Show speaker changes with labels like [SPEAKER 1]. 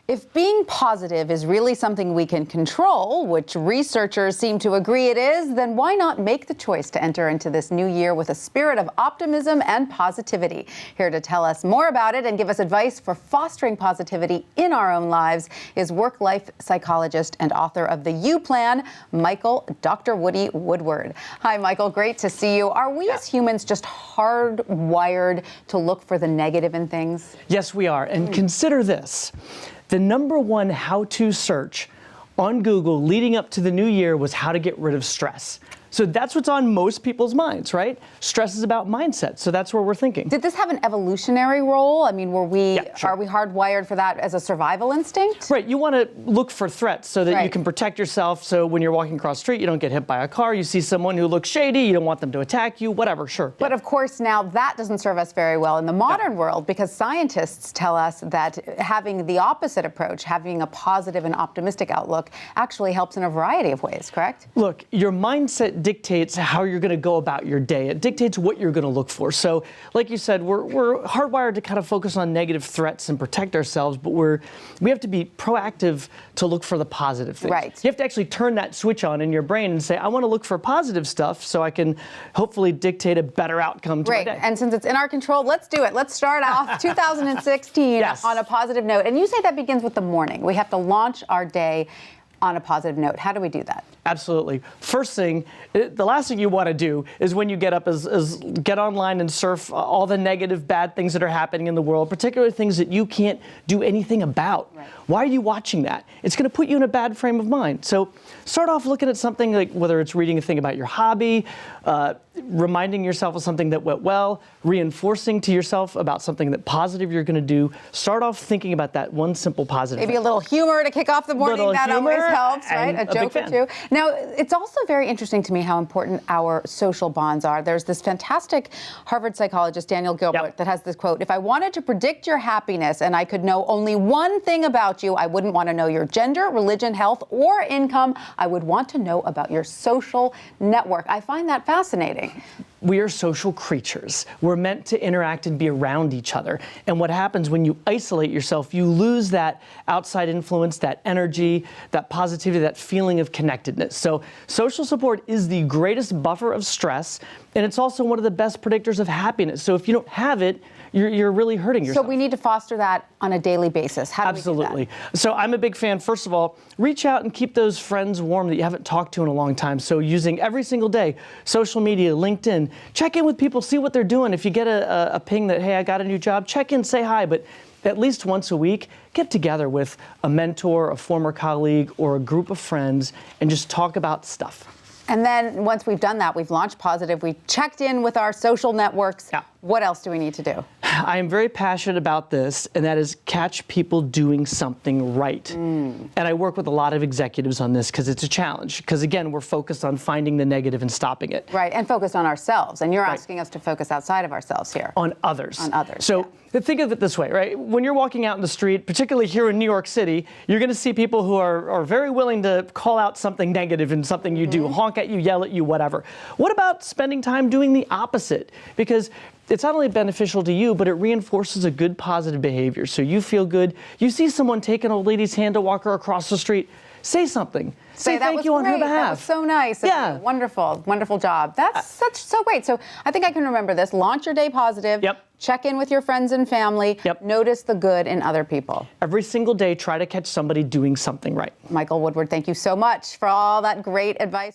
[SPEAKER 1] If being positive is really something we can control, which researchers seem to agree it is, then why not make the choice to enter into this new year with a spirit of optimism and positivity? Here to tell us more about it and give us advice for fostering positivity in our own lives is work-life psychologist and author of the U Plan, Michael Dr. Woodward. Hi, Michael. Great to see you. Are we as humans just hardwired to look for the negative in things?
[SPEAKER 2] Yes, we are. And consider this. The #1 how-to search on Google leading up to the new year was how to get rid of stress. So that's what's on most people's minds, right? Stress is about mindset, so that's where we're thinking.
[SPEAKER 1] Did this have an evolutionary role? I mean, are we hardwired for that as a survival instinct?
[SPEAKER 2] Right, you want to look for threats so that you can protect yourself, so when you're walking across the street, you don't get hit by a car, you see someone who looks shady, you don't want them to attack you, whatever, sure.
[SPEAKER 1] But of course, now that doesn't serve us very well in the modern world, because scientists tell us that having the opposite approach, having a positive and optimistic outlook, actually helps in a variety of ways, correct?
[SPEAKER 2] Look, your mindset dictates how you're going to go about your day. It dictates what you're going to look for. So, like you said, we're hardwired to kind of focus on negative threats and protect ourselves, but we have to be proactive to look for the positive things.
[SPEAKER 1] Right.
[SPEAKER 2] You have to actually turn that switch on in your brain and say, I want to look for positive stuff so I can hopefully dictate a better outcome to my day.
[SPEAKER 1] And since it's in our control, let's do it. Let's start off 2016 on a positive note. And you say that begins with the morning. We have to launch our day on a positive note. How do we do that?
[SPEAKER 2] Absolutely. First thing, the last thing you want to do is when you get up is get online and surf all the negative, bad things that are happening in the world, particularly things that you can't do anything about. Right. Why are you watching that? It's going to put you in a bad frame of mind. So start off looking at something like whether it's reading a thing about your hobby, reminding yourself of something that went well, reinforcing to yourself about something that positive you're going to do. Start off thinking about that one simple positive.
[SPEAKER 1] Maybe a little humor to kick off the morning. That always helps, right? A joke or two. Now, it's also very interesting to me how important our social bonds are. There's this fantastic Harvard psychologist, Daniel Gilbert, that has this quote: if I wanted to predict your happiness and I could know only one thing about you, I wouldn't want to know your gender, religion, health, or income. I would want to know about your social network. I find that fascinating.
[SPEAKER 2] We are social creatures. We're meant to interact and be around each other. And what happens when you isolate yourself, you lose that outside influence, that energy, that positivity, that feeling of connectedness. So social support is the greatest buffer of stress, and it's also one of the best predictors of happiness. So if you don't have it, you're really hurting yourself.
[SPEAKER 1] So we need to foster that on a daily basis. How do we do that?
[SPEAKER 2] Absolutely. So I'm a big fan, first of all, reach out and keep those friends warm that you haven't talked to in a long time. So using every single day, social media, LinkedIn, check in with people, see what they're doing. If you get a ping that, hey, I got a new job, check in, say hi. But at least once a week, get together with a mentor, a former colleague, or a group of friends and just talk about stuff.
[SPEAKER 1] And then once we've done that, we've launched positive, we checked in with our social networks.
[SPEAKER 2] Yeah.
[SPEAKER 1] What else do we need to do?
[SPEAKER 2] I am very passionate about this, and that is catch people doing something right. And I work with a lot of executives on this because it's a challenge. Because again, we're focused on finding the negative and stopping it.
[SPEAKER 1] Right, and focused on ourselves. And you're asking us to focus outside of ourselves here.
[SPEAKER 2] On others.
[SPEAKER 1] On others.
[SPEAKER 2] So think of it this way, right? When you're walking out in the street, particularly here in New York City, you're going to see people who are very willing to call out something negative in something you do, honk at you, yell at you, whatever. What about spending time doing the opposite? Because it's not only beneficial to you, but it reinforces a good positive behavior. So you feel good. You see someone take an old lady's hand to walk her across the street, say something. Say thank you on her behalf.
[SPEAKER 1] That was so nice.
[SPEAKER 2] Yeah.
[SPEAKER 1] Wonderful, wonderful job. That's so great. So I think I can remember this. Launch your day positive.
[SPEAKER 2] Yep.
[SPEAKER 1] Check in with your friends and family.
[SPEAKER 2] Yep.
[SPEAKER 1] Notice the good in other people.
[SPEAKER 2] Every single day, try to catch somebody doing something right.
[SPEAKER 1] Michael Woodward, thank you so much for all that great advice.